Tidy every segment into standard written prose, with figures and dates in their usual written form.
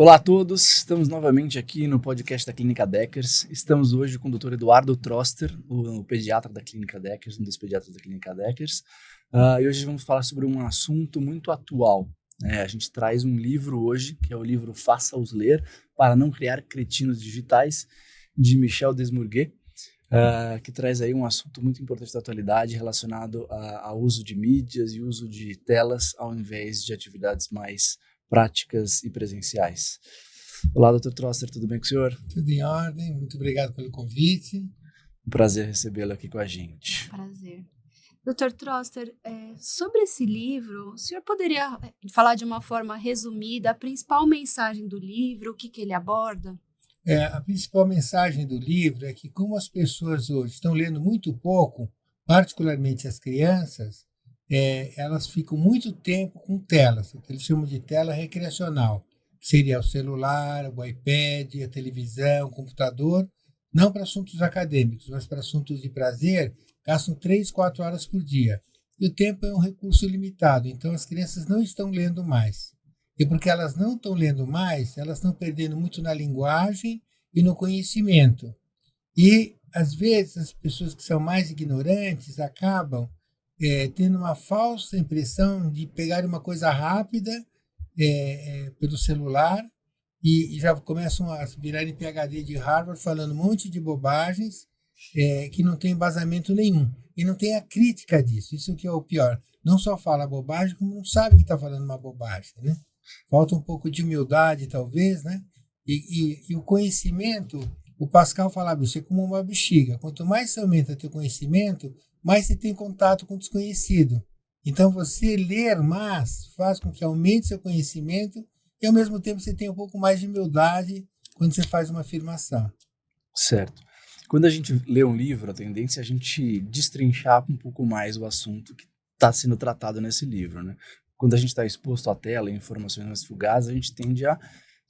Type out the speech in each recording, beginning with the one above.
Olá a todos, estamos novamente aqui no podcast da Clínica Deckers. Estamos hoje com o Dr. Eduardo Troster, o pediatra da Clínica Deckers, um dos pediatras da Clínica Deckers. E hoje vamos falar sobre um assunto muito atual. A gente traz um livro hoje, que é o livro Faça-os Ler, para não criar cretinos digitais, de Michel Desmourguet, que traz aí um assunto muito importante da atualidade relacionado ao uso de mídias e uso de telas ao invés de atividades mais práticas e presenciais. Olá, Dr. Troster, tudo bem com o senhor? Tudo em ordem, muito obrigado pelo convite. Um prazer recebê-lo aqui com a gente. Prazer. Dr. Troster, sobre esse livro, o senhor poderia falar de uma forma resumida a principal mensagem do livro, o que ele aborda? A principal mensagem do livro é que, como as pessoas hoje estão lendo muito pouco, particularmente as crianças, elas ficam muito tempo com telas, o que eles chamam de tela recreacional, que seria o celular, o iPad, a televisão, o computador, não para assuntos acadêmicos, mas para assuntos de prazer, gastam 3, 4 horas por dia. E o tempo é um recurso limitado, então as crianças não estão lendo mais. E porque elas não estão lendo mais, elas estão perdendo muito na linguagem e no conhecimento. E, às vezes, as pessoas que são mais ignorantes acabam tendo uma falsa impressão de pegar uma coisa rápida pelo celular e já começam a virarem PhD de Harvard falando um monte de bobagens que não tem embasamento nenhum. E não tem a crítica disso. Isso que é o pior. Não só fala bobagem, como não sabe que está falando uma bobagem, né? Falta um pouco de humildade, talvez, né? E o conhecimento, o Pascal falava, isso é como uma bexiga. Quanto mais você aumenta teu conhecimento, mais você tem contato com o desconhecido. Então, você ler mais faz com que aumente seu conhecimento e, ao mesmo tempo, você tenha um pouco mais de humildade quando você faz uma afirmação. Certo. Quando a gente lê um livro, a tendência é a gente destrinchar um pouco mais o assunto que está sendo tratado nesse livro, né? Quando a gente está exposto à tela e informações mais fugazes, a gente tende a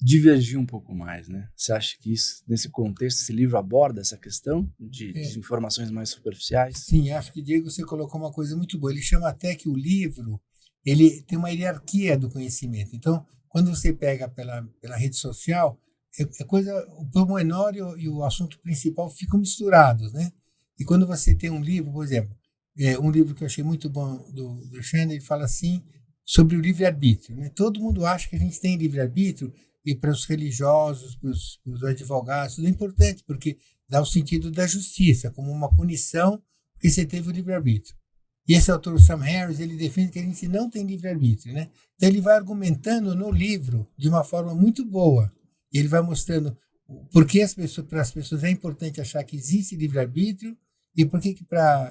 divergir um pouco mais, né? Você acha que isso, nesse contexto, esse livro aborda essa questão de informações mais superficiais? Sim, acho que, Diego, você colocou uma coisa muito boa. Ele chama até que o livro ele tem uma hierarquia do conhecimento. Então, quando você pega pela rede social, o pormenor e o assunto principal ficam misturados, né? E quando você tem um livro, por exemplo, um livro que eu achei muito bom do Chandler, ele fala assim sobre o livre-arbítrio, né? Todo mundo acha que a gente tem livre-arbítrio, e para os religiosos, para os advogados, tudo é importante, porque dá o sentido da justiça, como uma punição, porque você teve o livre-arbítrio. E esse autor, Sam Harris, ele defende que a gente não tem livre-arbítrio, né? Então ele vai argumentando no livro de uma forma muito boa, e ele vai mostrando por que para as pessoas é importante achar que existe livre-arbítrio, e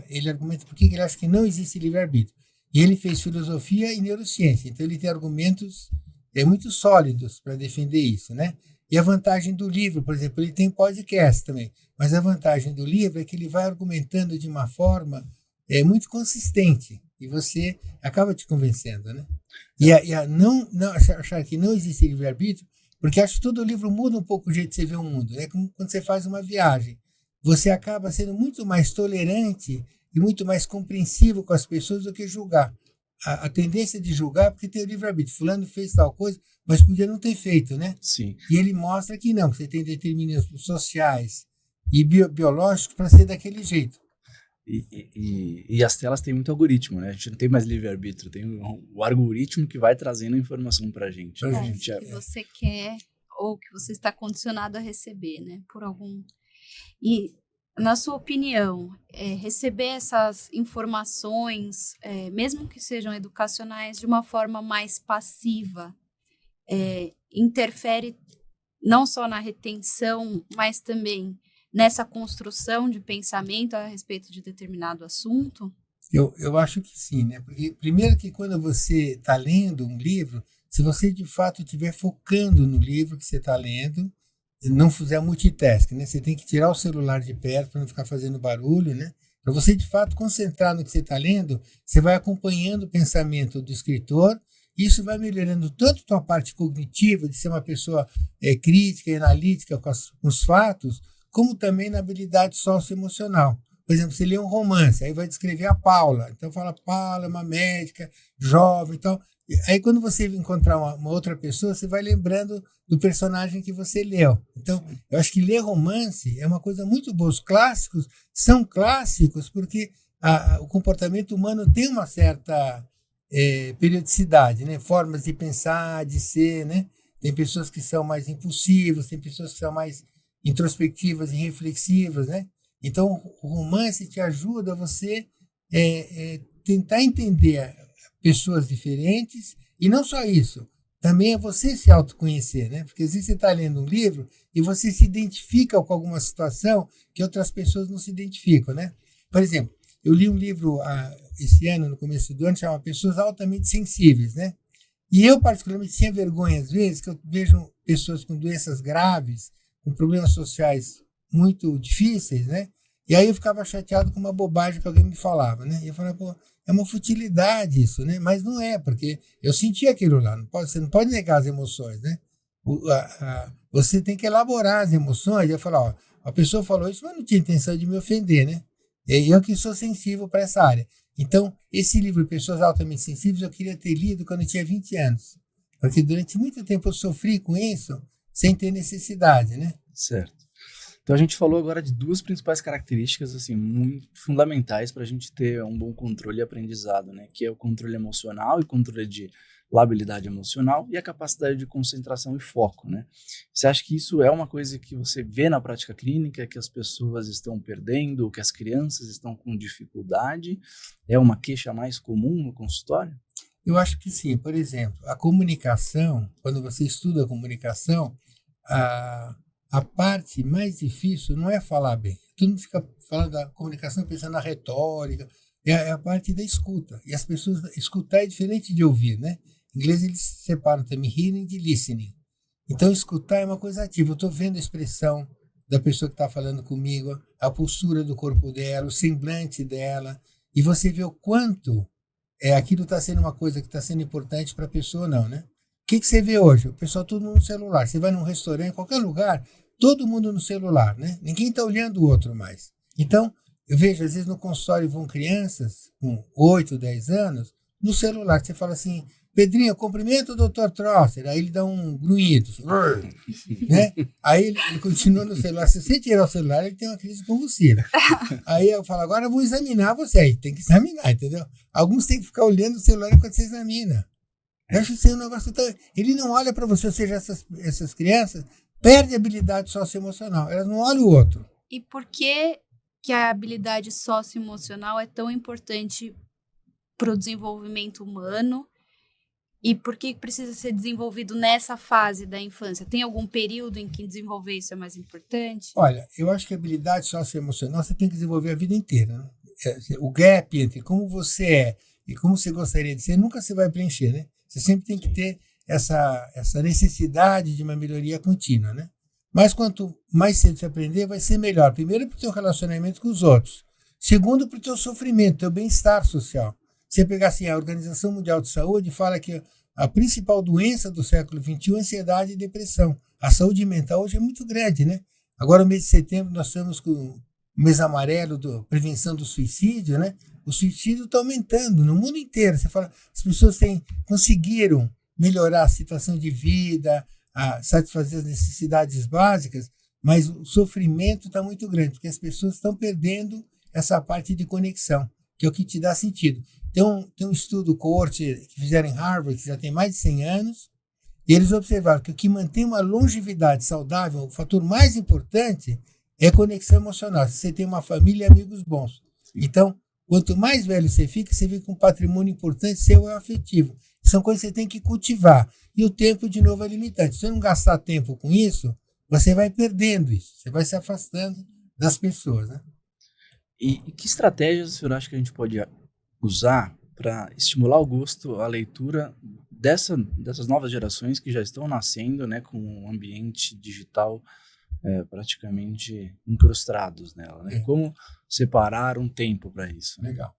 ele argumenta por que ele acha que não existe livre-arbítrio. E ele fez filosofia e neurociência, então ele tem argumentos muito sólidos para defender isso, né? E a vantagem do livro, por exemplo, ele tem podcast também, mas a vantagem do livro é que ele vai argumentando de uma forma muito consistente e você acaba te convencendo, né? E não achar que não existe livre-arbítrio, porque acho que todo livro muda um pouco o jeito de você ver o mundo, né? Como quando você faz uma viagem, você acaba sendo muito mais tolerante e muito mais compreensivo com as pessoas do que julgar. A tendência de julgar é porque tem o livre-arbítrio. Fulano fez tal coisa, mas podia não ter feito, né? Sim. E ele mostra que não, que você tem determinismos sociais e biológicos para ser daquele jeito. E as telas têm muito algoritmo, né? A gente não tem mais livre-arbítrio, tem o algoritmo que vai trazendo a informação para a gente. Que você quer ou que você está condicionado a receber, né? Por algum... E... Na sua opinião, receber essas informações, mesmo que sejam educacionais, de uma forma mais passiva, interfere não só na retenção, mas também nessa construção de pensamento a respeito de determinado assunto? Eu acho que sim, né? Porque, primeiro, que quando você está lendo um livro, se você de fato estiver focando no livro que você está lendo, não fizer multitasking, né? Você tem que tirar o celular de perto para não ficar fazendo barulho, né? Para você, de fato, concentrar no que você está lendo, você vai acompanhando o pensamento do escritor, e isso vai melhorando tanto a tua parte cognitiva, de ser uma pessoa crítica e analítica com os fatos, como também na habilidade socioemocional. por exemplo, você lê um romance, aí vai descrever a Paula. Então fala, Paula é uma médica, jovem e tal. Aí quando você encontrar uma outra pessoa, você vai lembrando do personagem que você leu. Então, eu acho que ler romance é uma coisa muito boa. Os clássicos são clássicos porque o comportamento humano tem uma certa periodicidade, né? Formas de pensar, de ser, né? Tem pessoas que são mais impulsivas, tem pessoas que são mais introspectivas e reflexivas, né? Então, o romance te ajuda a você tentar entender pessoas diferentes, e não só isso, também é você se autoconhecer, né? Porque às vezes você está lendo um livro e você se identifica com alguma situação que outras pessoas não se identificam, né? Por exemplo, eu li um livro esse ano, no começo do ano, chamado Pessoas Altamente Sensíveis, né? E eu, particularmente, tinha vergonha, às vezes, que eu vejo pessoas com doenças graves, com problemas sociais muito difíceis, né? E aí eu ficava chateado com uma bobagem que alguém me falava, né? E eu falava, pô, é uma futilidade isso, né? Mas não é, porque eu senti aquilo lá. Você não pode negar as emoções, né? Você tem que elaborar as emoções. E eu falar, ó, a pessoa falou isso, mas não tinha intenção de me ofender, né? E eu que sou sensível para essa área. Então, esse livro, Pessoas Altamente Sensíveis, eu queria ter lido quando eu tinha 20 anos. Porque durante muito tempo eu sofri com isso, sem ter necessidade, né? Certo. Então a gente falou agora de duas principais características assim muito fundamentais para a gente ter um bom controle e aprendizado, né? Que é o controle emocional e controle de labilidade emocional e a capacidade de concentração e foco, né? Você acha que isso é uma coisa que você vê na prática clínica, que as pessoas estão perdendo, ou que as crianças estão com dificuldade? É uma queixa mais comum no consultório? Eu acho que sim. Por exemplo, a comunicação, quando você estuda a comunicação, a parte mais difícil não é falar bem. Todo mundo fica falando da comunicação pensando na retórica, é a parte da escuta. E as pessoas, escutar é diferente de ouvir, né? Em inglês eles separam também hearing de listening. Então escutar é uma coisa ativa. Eu estou vendo a expressão da pessoa que está falando comigo, a postura do corpo dela, o semblante dela, e você vê o quanto aquilo está sendo uma coisa que está sendo importante para a pessoa ou não, né? O que você vê hoje? O pessoal todo no celular. Você vai num restaurante, em qualquer lugar, todo mundo no celular, né? Ninguém está olhando o outro mais. Então, eu vejo, às vezes, no consultório vão crianças com 8, 10 anos, no celular. Você fala assim, Pedrinho, cumprimento o Dr. Trosser. Aí ele dá um grunhido, né? Aí ele continua no celular. Se você tirar o celular, ele tem uma crise convulsiva. Aí eu falo, agora eu vou examinar você. Aí tem que examinar, entendeu? Alguns têm que ficar olhando o celular enquanto você examina. Eu acho que um negócio tão... Ele não olha para você, ou seja, essas crianças perdem a habilidade socioemocional. Elas não olham o outro. E por que a habilidade socioemocional é tão importante para o desenvolvimento humano? E por que precisa ser desenvolvido nessa fase da infância? Tem algum período em que desenvolver isso é mais importante? Olha, eu acho que a habilidade socioemocional você tem que desenvolver a vida inteira, né? O gap entre como você é e como você gostaria de ser, nunca você vai preencher, né? Você sempre tem que ter essa necessidade de uma melhoria contínua, né? Mas quanto mais cedo você aprender, vai ser melhor. Primeiro, para o teu relacionamento com os outros. Segundo, para o teu sofrimento, teu bem-estar social. Você pegar assim, a Organização Mundial de Saúde fala que a principal doença do século XXI é ansiedade e depressão. A saúde mental hoje é muito grande, né? Agora, no mês de setembro, nós estamos com o mês amarelo da prevenção do suicídio, né? O suicídio está aumentando no mundo inteiro. Você fala, as pessoas conseguiram melhorar a situação de vida, satisfazer as necessidades básicas, mas o sofrimento está muito grande, porque as pessoas estão perdendo essa parte de conexão, que é o que te dá sentido. Tem um estudo coorte que fizeram em Harvard, que já tem mais de 100 anos, e eles observaram que o que mantém uma longevidade saudável, o fator mais importante é a conexão emocional. Se você tem uma família e amigos bons. Então, quanto mais velho você fica com um patrimônio importante seu é o afetivo. São coisas que você tem que cultivar. E o tempo, de novo, é limitante. Se você não gastar tempo com isso, você vai perdendo isso. Você vai se afastando das pessoas, né? E que estratégias o senhor acha que a gente pode usar para estimular o gosto, a leitura dessas novas gerações que já estão nascendo, né, com um ambiente digital praticamente incrustados nela, né? Como separar um tempo para isso? Né? Legal.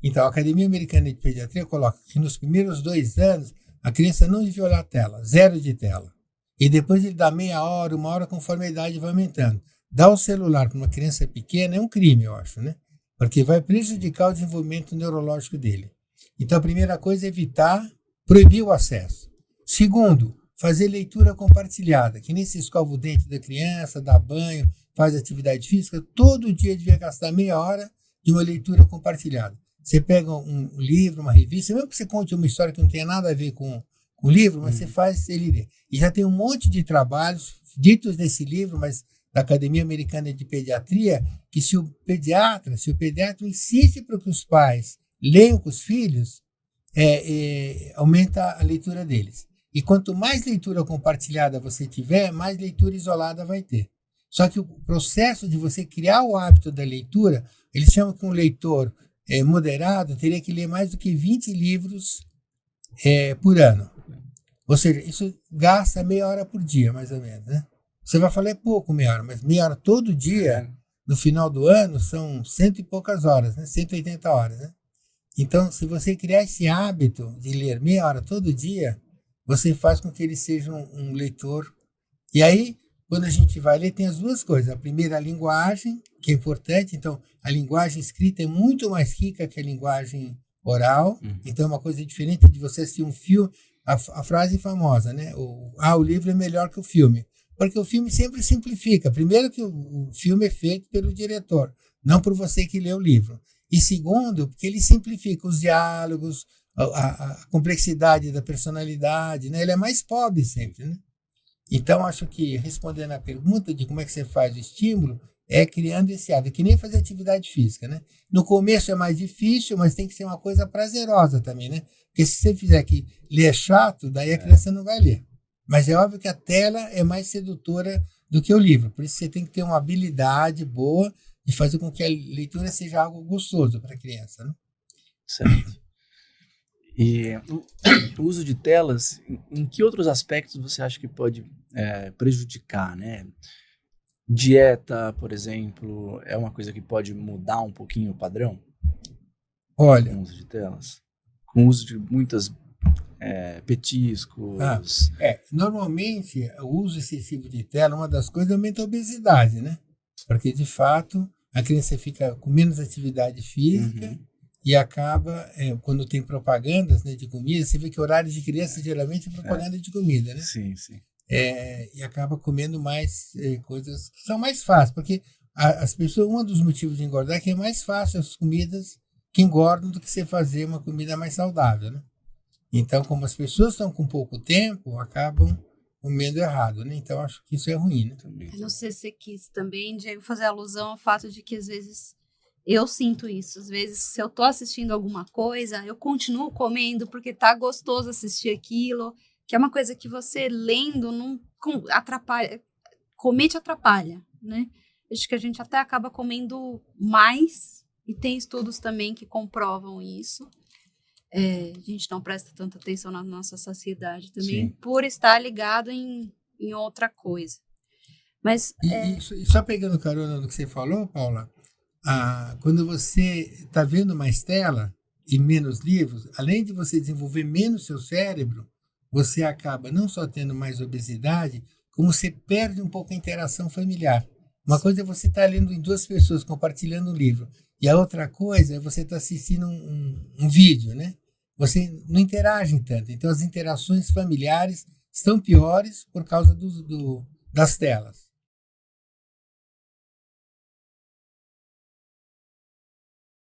Então, a Academia Americana de Pediatria coloca que nos primeiros 2 anos a criança não devia olhar a tela, 0 de tela. E depois ele dá meia hora, 1 hora, conforme a idade vai aumentando. Dar o celular para uma criança pequena é um crime, eu acho, né? porque vai prejudicar o desenvolvimento neurológico dele. Então, a primeira coisa é evitar, proibir o acesso. Segundo, fazer leitura compartilhada, que nem se escova o dente da criança, dá banho, faz atividade física, todo dia devia gastar meia hora de uma leitura compartilhada. Você pega um livro, uma revista, mesmo que você conte uma história que não tenha nada a ver com o livro, mas você faz ele ler. E já tem um monte de trabalhos ditos nesse livro, mas da Academia Americana de Pediatria, que se o pediatra insiste para que os pais leiam com os filhos, aumenta a leitura deles. E quanto mais leitura compartilhada você tiver, mais leitura isolada vai ter. Só que o processo de você criar o hábito da leitura, eles chamam que um leitor moderado teria que ler mais do que 20 livros por ano. Ou seja, isso gasta meia hora por dia, mais ou menos, né? Você vai falar, é pouco meia hora, mas meia hora todo dia, no final do ano, são 100 e poucas horas, né? 180 horas, né? Então, se você criar esse hábito de ler meia hora todo dia, você faz com que ele seja um leitor. E aí, quando a gente vai ler, tem as duas coisas. A primeira, a linguagem, que é importante. Então, a linguagem escrita é muito mais rica que a linguagem oral. Então, é uma coisa diferente de você assistir um filme. A frase famosa, né? O livro é melhor que o filme. Porque o filme sempre simplifica. Primeiro que o filme é feito pelo diretor, não por você que lê o livro. E segundo, porque ele simplifica os diálogos, a complexidade da personalidade, né? Ele é mais pobre sempre, né? Então, acho que respondendo à pergunta de como é que você faz o estímulo, é criando esse hábito, que nem fazer atividade física, né? No começo é mais difícil, mas tem que ser uma coisa prazerosa também, né? Porque se você fizer que ler chato, daí a criança não vai ler. Mas é óbvio que a tela é mais sedutora do que o livro. Por isso você tem que ter uma habilidade boa de fazer com que a leitura seja algo gostoso para a criança, né? Certo. E o uso de telas, em que outros aspectos você acha que pode prejudicar, né? Dieta, por exemplo, é uma coisa que pode mudar um pouquinho o padrão? Olha, Com o uso de telas? Com o uso de muitas petiscos. Normalmente o uso excessivo de tela, uma das coisas, aumenta a obesidade, né? Porque de fato a criança fica com menos atividade física e acaba, quando tem propagandas, né, de comida, você vê que horário de criança geralmente é propaganda de comida, né? Sim, sim. E acaba comendo mais coisas que são mais fáceis, porque as pessoas, um dos motivos de engordar é que é mais fácil as comidas que engordam do que você fazer uma comida mais saudável, né? Então, como as pessoas estão com pouco tempo, acabam comendo errado, né? Então, acho que isso é ruim, né? Eu não sei se você quis também, Diego, fazer alusão ao fato de que, às vezes, eu sinto isso. Às vezes, se eu tô assistindo alguma coisa, eu continuo comendo porque tá gostoso assistir aquilo, que é uma coisa que você lendo não atrapalha. Comer te atrapalha, né? Acho que a gente até acaba comendo mais, e tem estudos também que comprovam isso. A gente não presta tanta atenção na nossa saciedade também, por estar ligado em outra coisa. Mas E só pegando carona no que você falou, Paula, quando você está vendo mais tela e menos livros, além de você desenvolver menos seu cérebro, você acaba não só tendo mais obesidade, como você perde um pouco a interação familiar. Uma coisa é você estar lendo em duas pessoas compartilhando um livro, e a outra coisa é você estar assistindo um vídeo, né? Você não interage tanto. Então, as interações familiares estão piores por causa das telas.